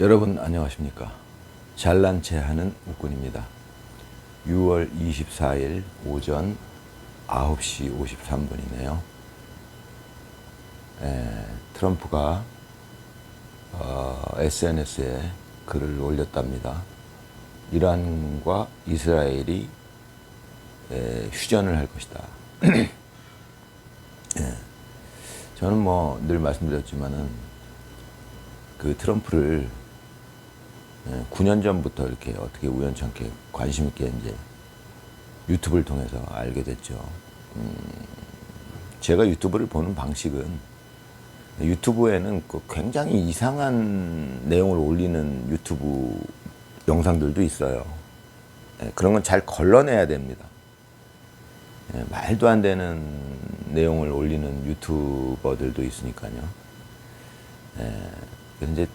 여러분 안녕하십니까. 잘난 체 하는 웃군입니다. 6월 24일 오전 9시 53분이네요. 트럼프가 SNS에 글을 올렸답니다. 이란과 이스라엘이 휴전을 할 것이다. 저는 뭐 늘 말씀드렸지만은 그 트럼프를 9년 전부터 이렇게 어떻게 우연찮게 관심 있게 이제 유튜브를 통해서 알게 됐죠. 제가 유튜브를 보는 방식은 유튜브에는 굉장히 이상한 내용을 올리는 유튜브 영상들도 있어요. 그런 건 잘 걸러내야 됩니다. 말도 안 되는 내용을 올리는 유튜버들도 있으니까요. 그래서 이제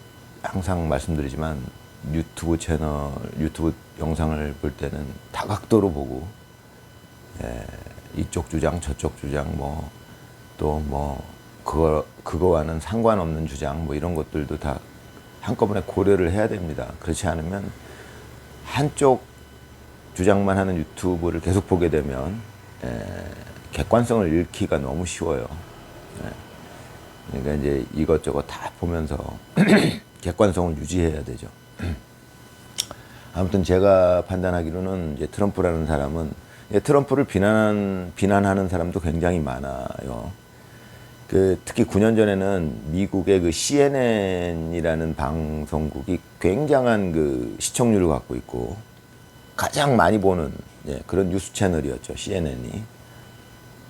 항상 말씀드리지만 유튜브 채널, 유튜브 영상을 볼 때는 다각도로 보고, 이쪽 주장, 저쪽 주장, 그거와는 상관없는 주장, 이런 것들도 다 한꺼번에 고려를 해야 됩니다. 그렇지 않으면 한쪽 주장만 하는 유튜브를 계속 보게 되면, 객관성을 잃기가 너무 쉬워요. 그러니까 이제 이것저것 다 보면서 객관성을 유지해야 되죠. 아무튼 제가 판단하기로는 이제 트럼프라는 사람은 트럼프를 비난하는 사람도 굉장히 많아요. 특히 9년 전에는 미국의 그 CNN이라는 방송국이 굉장한 그 시청률을 갖고 있고 가장 많이 보는 그런 뉴스 채널이었죠. CNN이.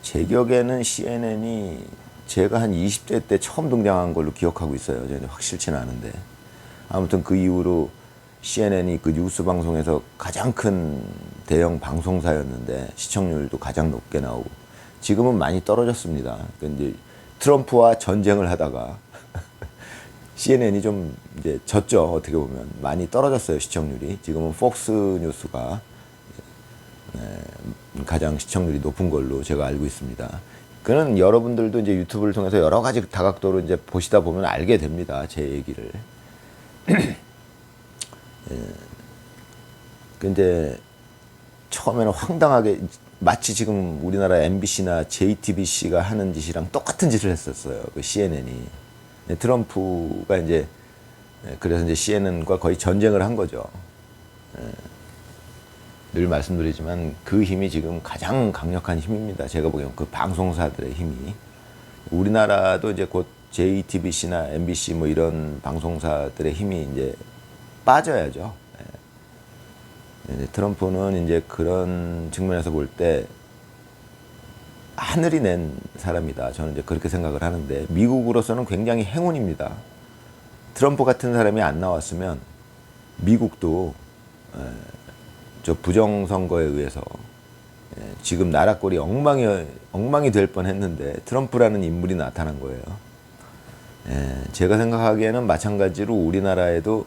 제 기억에는 CNN이 제가 한 20대 때 처음 등장한 걸로 기억하고 있어요. 확실치는 않은데. 아무튼 그 이후로 CNN이 그 뉴스 방송에서 가장 큰 대형 방송사였는데 시청률도 가장 높게 나오고 지금은 많이 떨어졌습니다. 이제 트럼프와 전쟁을 하다가 CNN이 좀 이제 졌죠. 어떻게 보면 많이 떨어졌어요. 시청률이. 지금은 폭스 뉴스가 가장 시청률이 높은 걸로 제가 알고 있습니다. 그는 여러분들도 이제 유튜브를 통해서 여러 가지 다각도로 이제 보시다 보면 알게 됩니다. 제 얘기를. 근데 처음에는 황당하게 마치 지금 우리나라 MBC나 JTBC가 하는 짓이랑 똑같은 짓을 했었어요. 그 CNN이. 트럼프가 이제 그래서 이제 CNN과 거의 전쟁을 한 거죠. 늘 말씀드리지만 그 힘이 지금 가장 강력한 힘입니다. 제가 보기엔 그 방송사들의 힘이. 우리나라도 이제 곧 JTBC나 MBC 이런 방송사들의 힘이 이제 빠져야죠. 트럼프는 이제 그런 측면에서 볼 때 하늘이 낸 사람이다. 저는 이제 그렇게 생각을 하는데 미국으로서는 굉장히 행운입니다. 트럼프 같은 사람이 안 나왔으면 미국도 저 부정선거에 의해서 지금 나라 꼴이 엉망이 될 뻔했는데 트럼프라는 인물이 나타난 거예요. 제가 생각하기에는 마찬가지로 우리나라에도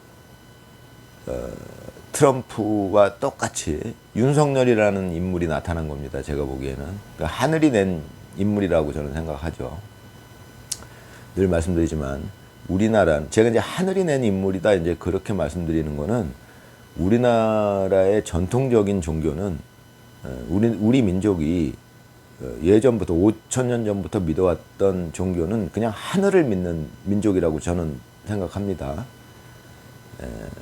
트럼프와 똑같이 윤석열이라는 인물이 나타난 겁니다. 제가 보기에는. 그러니까 하늘이 낸 인물이라고 저는 생각하죠. 늘 말씀드리지만 제가 이제 하늘이 낸 인물이다 이제 그렇게 말씀드리는 거는 우리나라의 전통적인 종교는 우리 민족이 예전부터 5,000년 전부터 믿어왔던 종교는 그냥 하늘을 믿는 민족이라고 저는 생각합니다.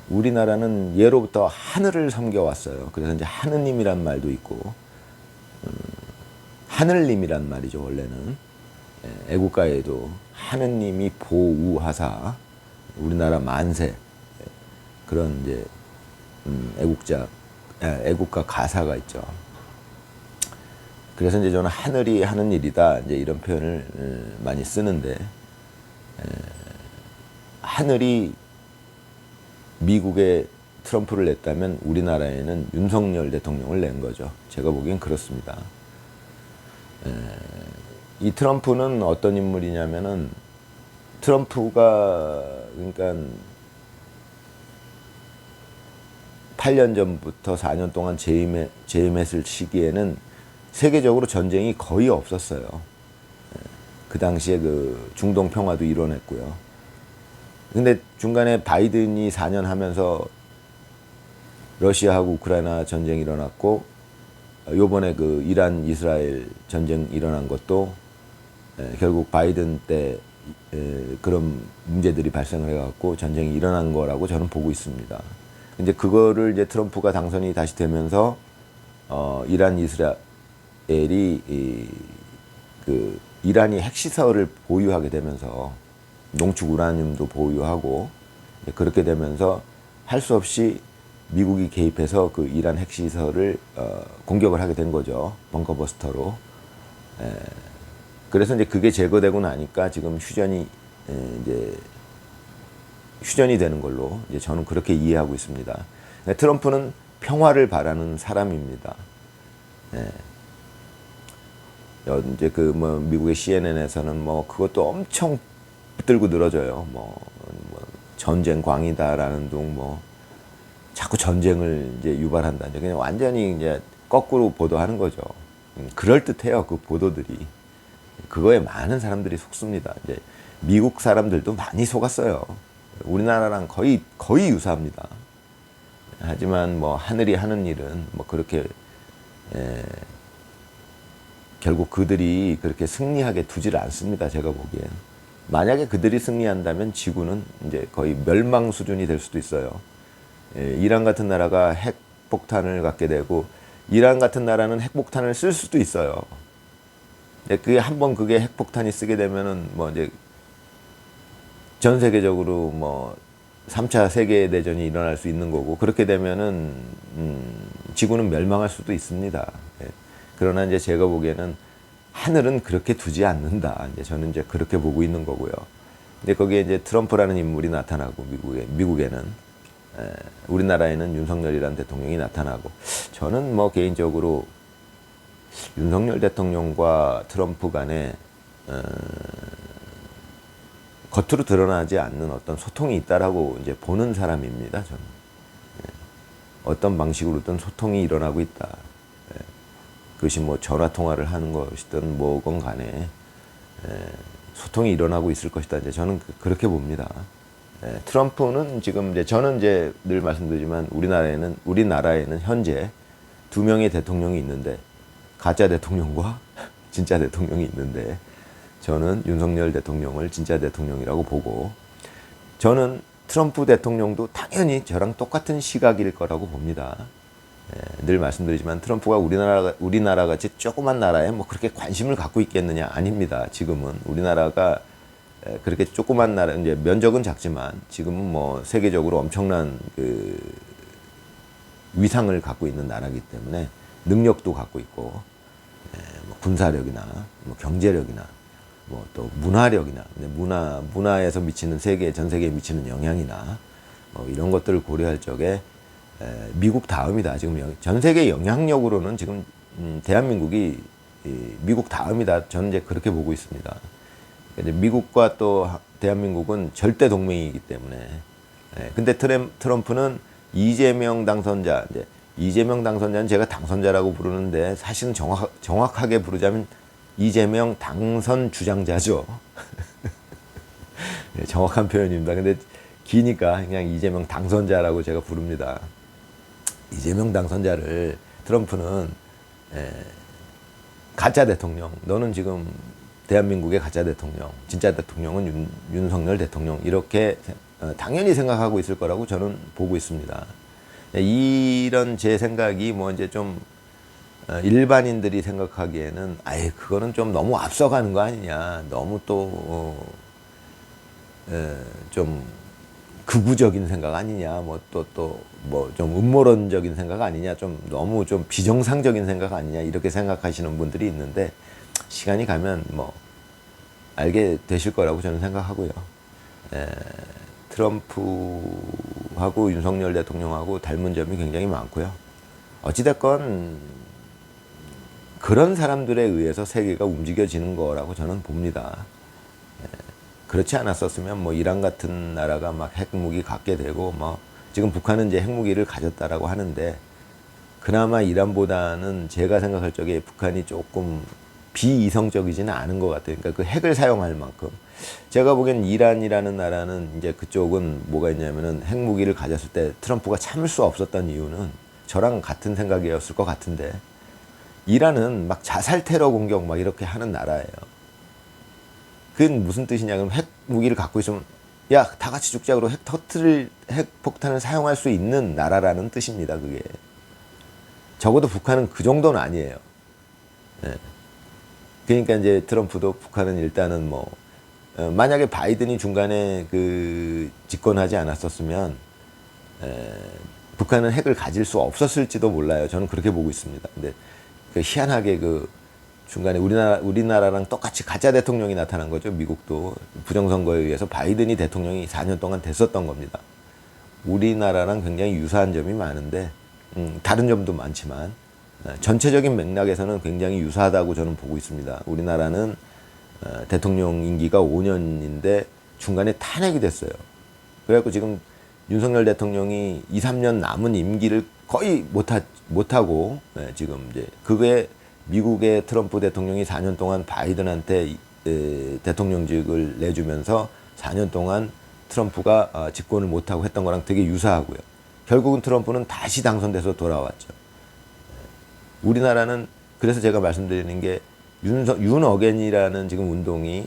우리나라는 예로부터 하늘을 섬겨왔어요. 그래서 이제 하느님이란 말도 있고 하늘님이란 말이죠. 원래는 애국가에도 하느님이 보우하사 우리나라 만세 그런 이제 애국가 가사가 있죠. 그래서 이제 저는 하늘이 하는 일이다 이제 이런 표현을 많이 쓰는데 하늘이 미국에 트럼프를 냈다면 우리나라에는 윤석열 대통령을 낸 거죠. 제가 보기엔 그렇습니다. 이 트럼프는 어떤 인물이냐면은 트럼프가 그러니까 8년 전부터 4년 동안 재임했을 시기에는 세계적으로 전쟁이 거의 없었어요. 그 당시에 그 중동 평화도 이뤄냈고요. 근데 중간에 바이든이 4년 하면서 러시아하고 우크라이나 전쟁이 일어났고, 요번에 그 이란 이스라엘 전쟁 일어난 것도 결국 바이든 때 그런 문제들이 발생을 해갖고 전쟁이 일어난 거라고 저는 보고 있습니다. 이제 그거를 이제 트럼프가 당선이 다시 되면서 이란 이스라엘이 그 이란이 핵시설을 보유하게 되면서 농축 우라늄도 보유하고 그렇게 되면서 할 수 없이 미국이 개입해서 그 이란 핵시설을 공격을 하게 된 거죠. 벙커버스터로. 그래서 이제 그게 제거되고 나니까 지금 이제 휴전이 되는 걸로 이제 저는 그렇게 이해하고 있습니다. 트럼프는 평화를 바라는 사람입니다. 이제 그 뭐 미국의 CNN에서는 뭐 그것도 엄청 붙들고 늘어져요. 뭐 전쟁 광이다라는 둥 뭐 자꾸 전쟁을 이제 유발한다. 그냥 완전히 이제 거꾸로 보도하는 거죠. 그럴 듯해요. 그 보도들이. 그거에 많은 사람들이 속습니다. 이제 미국 사람들도 많이 속았어요. 우리나라랑 거의 유사합니다. 하지만 뭐 하늘이 하는 일은 뭐 그렇게 결국 그들이 그렇게 승리하게 두지를 않습니다. 제가 보기엔. 만약에 그들이 승리한다면 지구는 이제 거의 멸망 수준이 될 수도 있어요. 이란 같은 나라가 핵폭탄을 갖게 되고, 이란 같은 나라는 핵폭탄을 쓸 수도 있어요. 그게 한번 그게 핵폭탄이 쓰게 되면은 뭐 이제 전 세계적으로 뭐 3차 세계대전이 일어날 수 있는 거고, 그렇게 되면은 지구는 멸망할 수도 있습니다. 그러나 이제 제가 보기에는 하늘은 그렇게 두지 않는다. 이제 저는 이제 그렇게 보고 있는 거고요. 근데 거기에 이제 트럼프라는 인물이 나타나고 미국에는 우리나라에는 윤석열이라는 대통령이 나타나고, 저는 뭐 개인적으로 윤석열 대통령과 트럼프 간에 겉으로 드러나지 않는 어떤 소통이 있다라고 이제 보는 사람입니다. 저는 어떤 방식으로든 소통이 일어나고 있다. 그것이 뭐 전화 통화를 하는 것이든 뭐건 간에 소통이 일어나고 있을 것이다. 이제 저는 그렇게 봅니다. 트럼프는 지금 이제 저는 이제 늘 말씀드리지만 우리나라에는 현재 2명의 대통령이 있는데, 가짜 대통령과 진짜 대통령이 있는데, 저는 윤석열 대통령을 진짜 대통령이라고 보고, 저는 트럼프 대통령도 당연히 저랑 똑같은 시각일 거라고 봅니다. 늘 말씀드리지만 트럼프가 우리나라 같이 조그만 나라에 뭐 그렇게 관심을 갖고 있겠느냐? 아닙니다. 지금은 우리나라가 그렇게 조그만 나라, 이제 면적은 작지만 지금은 뭐 세계적으로 엄청난 그 위상을 갖고 있는 나라이기 때문에 능력도 갖고 있고, 뭐 군사력이나 뭐 경제력이나 뭐 또 문화력이나 문화에서 미치는 전 세계에 미치는 영향이나 뭐 이런 것들을 고려할 적에 미국 다음이다. 지금 전 세계 영향력으로는 지금 대한민국이 미국 다음이다. 저는 이제 그렇게 보고 있습니다. 미국과 또 대한민국은 절대 동맹이기 때문에. 근데 트럼프는 이재명 당선자는 제가 당선자라고 부르는데, 사실은 정확하게 부르자면 이재명 당선 주장자죠. 정확한 표현입니다. 근데 기니까 그냥 이재명 당선자라고 제가 부릅니다. 이재명 당선자를 트럼프는 가짜 대통령, 너는 지금 대한민국의 가짜 대통령, 진짜 대통령은 윤석열 대통령, 이렇게 당연히 생각하고 있을 거라고 저는 보고 있습니다. 이런 제 생각이 뭐 이제 좀 일반인들이 생각하기에는 그거는 좀 너무 앞서가는 거 아니냐, 너무 또 좀 극우적인 생각 아니냐, 뭐 좀 음모론적인 생각 아니냐, 좀 너무 좀 비정상적인 생각 아니냐, 이렇게 생각하시는 분들이 있는데, 시간이 가면 뭐 알게 되실 거라고 저는 생각하고요. 트럼프하고 윤석열 대통령하고 닮은 점이 굉장히 많고요. 어찌됐건 그런 사람들에 의해서 세계가 움직여지는 거라고 저는 봅니다. 그렇지 않았었으면 뭐 이란 같은 나라가 막 핵무기 갖게 되고, 뭐 지금 북한은 이제 핵무기를 가졌다라고 하는데, 그나마 이란보다는 제가 생각할 적에 북한이 조금 비이성적이지는 않은 것 같아요. 그러니까 그 핵을 사용할 만큼. 제가 보기엔 이란이라는 나라는 이제 그쪽은 뭐가 있냐면은 핵무기를 가졌을 때 트럼프가 참을 수 없었던 이유는 저랑 같은 생각이었을 것 같은데, 이란은 막 자살 테러 공격 막 이렇게 하는 나라예요. 그건 무슨 뜻이냐? 그럼 핵무기를 갖고 있으면 야, 다 같이 죽자, 그러고 핵폭탄을 사용할 수 있는 나라라는 뜻입니다. 그게. 적어도 북한은 그 정도는 아니에요. 예. 그러니까 이제 트럼프도 북한은 일단은 뭐, 만약에 바이든이 중간에 그 집권하지 않았었으면, 북한은 핵을 가질 수 없었을지도 몰라요. 저는 그렇게 보고 있습니다. 근데 그 희한하게 그 중간에 우리나라랑 똑같이 가짜 대통령이 나타난 거죠. 미국도 부정선거에 의해서 바이든이 대통령이 4년 동안 됐었던 겁니다. 우리나라랑 굉장히 유사한 점이 많은데, 다른 점도 많지만, 전체적인 맥락에서는 굉장히 유사하다고 저는 보고 있습니다. 우리나라는 대통령 임기가 5년인데 중간에 탄핵이 됐어요. 그래갖고 지금 윤석열 대통령이 2, 3년 남은 임기를 거의 못하고, 지금 이제 그게 미국의 트럼프 대통령이 4년 동안 바이든한테 대통령직을 내주면서 4년 동안 트럼프가 집권을 못하고 했던 거랑 되게 유사하고요. 결국은 트럼프는 다시 당선돼서 돌아왔죠. 우리나라는, 그래서 제가 말씀드리는 게 윤어겐이라는 지금 운동이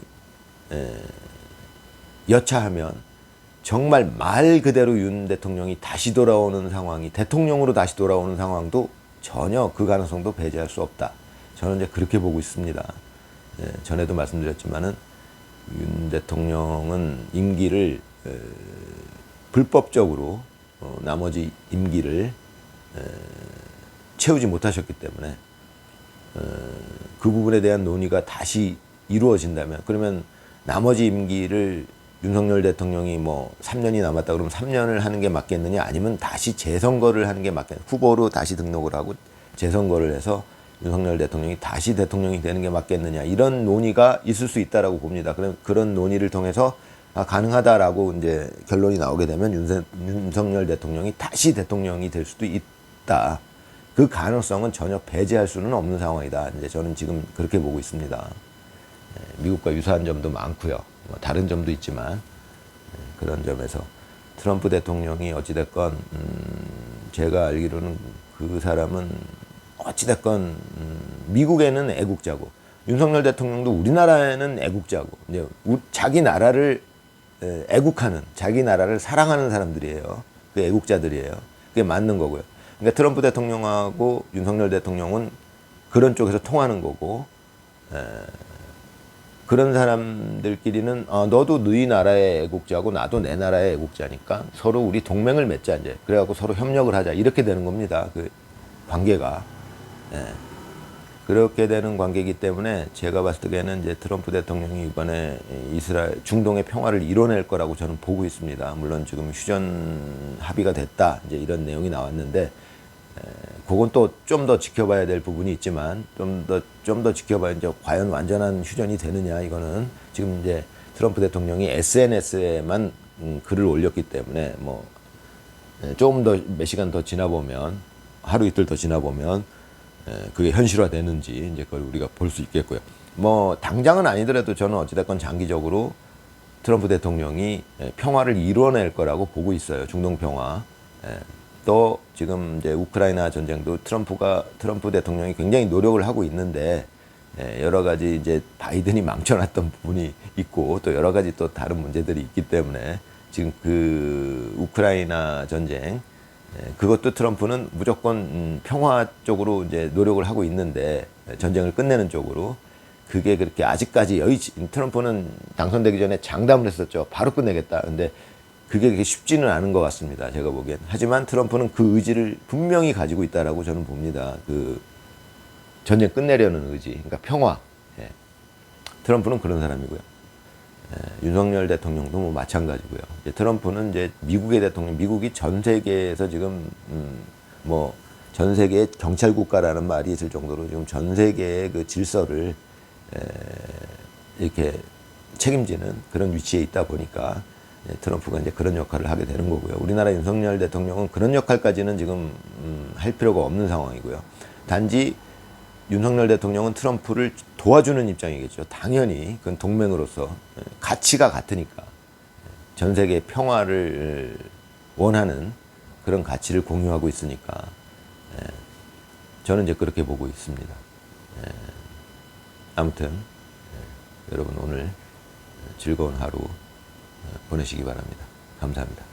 여차하면 정말 말 그대로 윤 대통령이 다시 돌아오는 상황이, 대통령으로 다시 돌아오는 상황도 전혀 그 가능성도 배제할 수 없다. 저는 이제 그렇게 보고 있습니다. 전에도 말씀드렸지만은 윤 대통령은 임기를 불법적으로 나머지 임기를 채우지 못하셨기 때문에 그 부분에 대한 논의가 다시 이루어진다면, 그러면 나머지 임기를 윤석열 대통령이 뭐 3년이 남았다 그러면 3년을 하는 게 맞겠느냐, 아니면 다시 재선거를 하는 게 맞겠느냐, 후보로 다시 등록을 하고 재선거를 해서 윤석열 대통령이 다시 대통령이 되는 게 맞겠느냐, 이런 논의가 있을 수 있다라고 봅니다. 그런 논의를 통해서 가능하다라고 이제 결론이 나오게 되면 윤석열 대통령이 다시 대통령이 될 수도 있다. 그 가능성은 전혀 배제할 수는 없는 상황이다. 이제 저는 지금 그렇게 보고 있습니다. 미국과 유사한 점도 많고요. 뭐 다른 점도 있지만, 그런 점에서 트럼프 대통령이 어찌됐건 제가 알기로는 그 사람은 어찌됐건 미국에는 애국자고, 윤석열 대통령도 우리나라에는 애국자고, 이제 자기 나라를 애국하는, 자기 나라를 사랑하는 사람들이에요. 그 애국자들이에요. 그게 맞는 거고요. 그러니까 트럼프 대통령하고 윤석열 대통령은 그런 쪽에서 통하는 거고, 그런 사람들끼리는 너도 너희 나라의 애국자고 나도 내 나라의 애국자니까 서로 우리 동맹을 맺자, 이제 그래갖고 서로 협력을 하자, 이렇게 되는 겁니다. 그 관계가. 그렇게 되는 관계이기 때문에 제가 봤을 때는 이제 트럼프 대통령이 이번에 중동의 평화를 이뤄낼 거라고 저는 보고 있습니다. 물론 지금 휴전 합의가 됐다, 이제 이런 내용이 나왔는데, 그건 또 좀 더 지켜봐야 될 부분이 있지만, 좀 더 지켜봐야, 이제 과연 완전한 휴전이 되느냐, 이거는 지금 이제 트럼프 대통령이 SNS에만 글을 올렸기 때문에, 뭐 조금 더 몇 시간 더 지나보면, 하루 이틀 더 지나보면 그게 현실화되는지 이제 그걸 우리가 볼 수 있겠고요. 뭐 당장은 아니더라도 저는 어찌됐건 장기적으로 트럼프 대통령이 평화를 이뤄낼 거라고 보고 있어요. 중동 평화. 또 지금 이제 우크라이나 전쟁도 트럼프 대통령이 굉장히 노력을 하고 있는데, 여러 가지 이제 바이든이 망쳐놨던 부분이 있고, 또 여러 가지 또 다른 문제들이 있기 때문에 지금 그 우크라이나 전쟁, 그것도 트럼프는 무조건 평화 쪽으로 이제 노력을 하고 있는데, 전쟁을 끝내는 쪽으로. 그게 그렇게 아직까지 트럼프는 당선되기 전에 장담을 했었죠. 바로 끝내겠다. 근데 그게 그렇게 쉽지는 않은 것 같습니다. 제가 보기엔. 하지만 트럼프는 그 의지를 분명히 가지고 있다라고 저는 봅니다. 그 전쟁 끝내려는 의지. 그러니까 평화. 트럼프는 그런 사람이고요. 윤석열 대통령도 뭐 마찬가지고요. 이제 트럼프는 이제 미국의 대통령, 미국이 전 세계에서 지금 뭐 전 세계의 경찰 국가라는 말이 있을 정도로 지금 전 세계의 그 질서를 이렇게 책임지는 그런 위치에 있다 보니까 트럼프가 이제 그런 역할을 하게 되는 거고요. 우리나라 윤석열 대통령은 그런 역할까지는 지금 할 필요가 없는 상황이고요. 단지 윤석열 대통령은 트럼프를 도와주는 입장이겠죠. 당연히 그건 동맹으로서 가치가 같으니까 전 세계 평화를 원하는 그런 가치를 공유하고 있으니까 저는 이제 그렇게 보고 있습니다. 아무튼 여러분 오늘 즐거운 하루 보내시기 바랍니다. 감사합니다.